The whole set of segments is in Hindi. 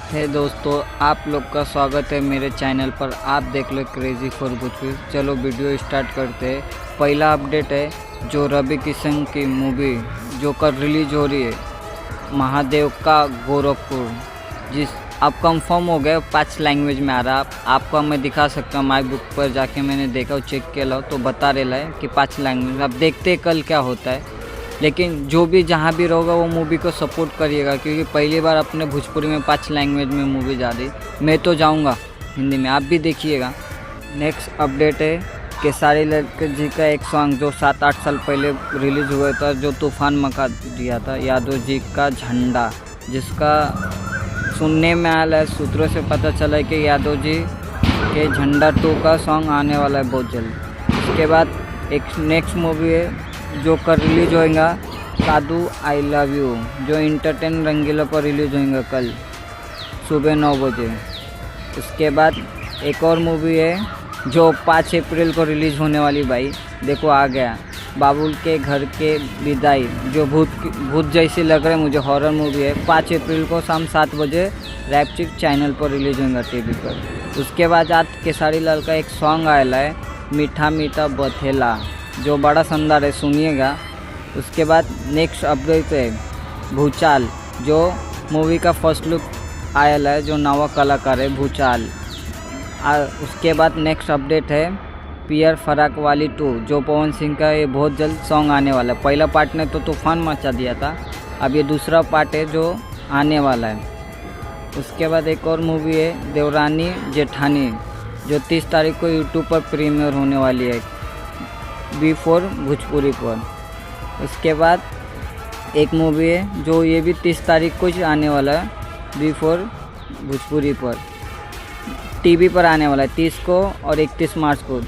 हे दोस्तों, आप लोग का स्वागत है मेरे चैनल पर। आप देख लो क्रेजी फॉर भोजपुरी। चलो वीडियो स्टार्ट करते हैं। पहला अपडेट है जो रवि किशन की मूवी जो कल रिलीज हो रही है, महादेव का गोरखपुर, जिस अब कंफर्म हो गया 5 लैंग्वेज में आ रहा। आपको मैं दिखा सकता हूँ, माई बुक पर जाके मैंने देखा, चेक किया तो बता रहा है कि 5 लैंग्वेज। अब देखते हैं कल क्या होता है। लेकिन जो भी जहाँ भी रहोगा वो मूवी को सपोर्ट करिएगा, क्योंकि पहली बार अपने भोजपुरी में 5 लैंग्वेज में मूवी जा रही। मैं तो जाऊँगा हिंदी में, आप भी देखिएगा। नेक्स्ट अपडेट है केसारी लड़के जी का एक सॉन्ग जो 7-8 साल पहले रिलीज़ हुआ था, जो तूफान मचा दिया था, यादव जी का झंडा, जिसका सुनने में आया है, सूत्रों से पता चला है कि यादव जी के झंडा 2 का सॉन्ग आने वाला है बहुत जल्द। इसके बाद एक नेक्स्ट मूवी है जो कल रिलीज होएगा, साधु आई लव यू, जो इंटरटेन रंगीला पर रिलीज होएगा कल सुबह 9 बजे। उसके बाद एक और मूवी है जो 5 अप्रैल को रिलीज़ होने वाली। भाई देखो आ गया, बाबुल के घर के विदाई, जो भूत जैसी लग रहा है मुझे, हॉरर मूवी है। 5 अप्रैल को शाम 7 बजे रैपचिक चैनल पर रिलीज होगा टीवी पर। उसके बाद आज केसारी लाल का एक सॉन्ग आया है, मीठा मीठा बथेला, जो बड़ा शानदार है, सुनिएगा। उसके बाद नेक्स्ट अपडेट है भूचाल, जो मूवी का फर्स्ट लुक आया है, जो नवा कलाकार है भूचाल। उसके बाद नेक्स्ट अपडेट है पियर फराक वाली 2, जो पवन सिंह का ये बहुत जल्द सॉन्ग आने वाला है। पहला पार्ट ने तो तूफान मचा दिया था, अब ये दूसरा पार्ट है जो आने वाला है। उसके बाद एक और मूवी है देवरानी जेठानी, जो 30 तारीख को यूट्यूब पर प्रीमियर होने वाली है, B4 भोजपुरी पर। उसके बाद एक मूवी है जो ये भी 30 तारीख को आने वाला है, B4 भोजपुरी पर, टीवी पर आने वाला है 30 को और 31 मार्च को,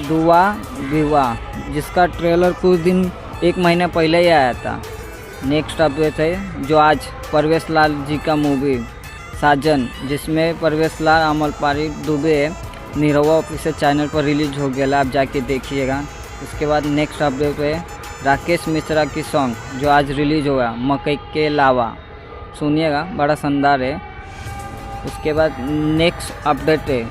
दुआ विवाह, जिसका ट्रेलर कुछ दिन 1 महीना पहले ही आया था। नेक्स्ट अपडेट है जो आज परवेश लाल जी का मूवी साजन, जिसमें परवेश लाल, अमलपारी दुबे है, निरहुआ ऑफिशियल चैनल पर रिलीज हो गया, आप जाके देखिएगा। उसके बाद नेक्स्ट अपडेट है राकेश मिश्रा की सॉन्ग जो आज रिलीज होगा, मकई के लावा, सुनिएगा, बड़ा शानदार है। उसके बाद नेक्स्ट अपडेट है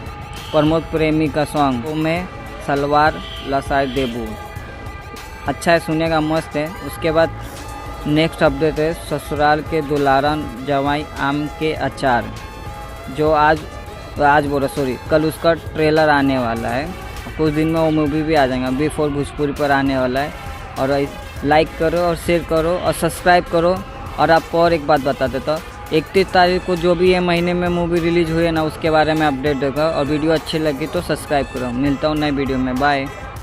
प्रमोद प्रेमी का सॉन्ग, तो मैं सलवार लसाई देबू, अच्छा है, सुनिएगा, मस्त है। उसके बाद नेक्स्ट अपडेट है ससुराल के दुलारन जवाई आम के अचार, जो कल उसका ट्रेलर आने वाला है। कुछ दिन में वो मूवी भी आ जाएगा, B4 भोजपुरी पर आने वाला है। और लाइक करो और शेयर करो और सब्सक्राइब करो। और आपको और एक बात बता देता हूँ, 31 तारीख को जो भी ये महीने में मूवी रिलीज हुई है ना, उसके बारे में अपडेट देगा। और वीडियो अच्छी लगी तो सब्सक्राइब करो। मिलता हूँ नए वीडियो में, बाय।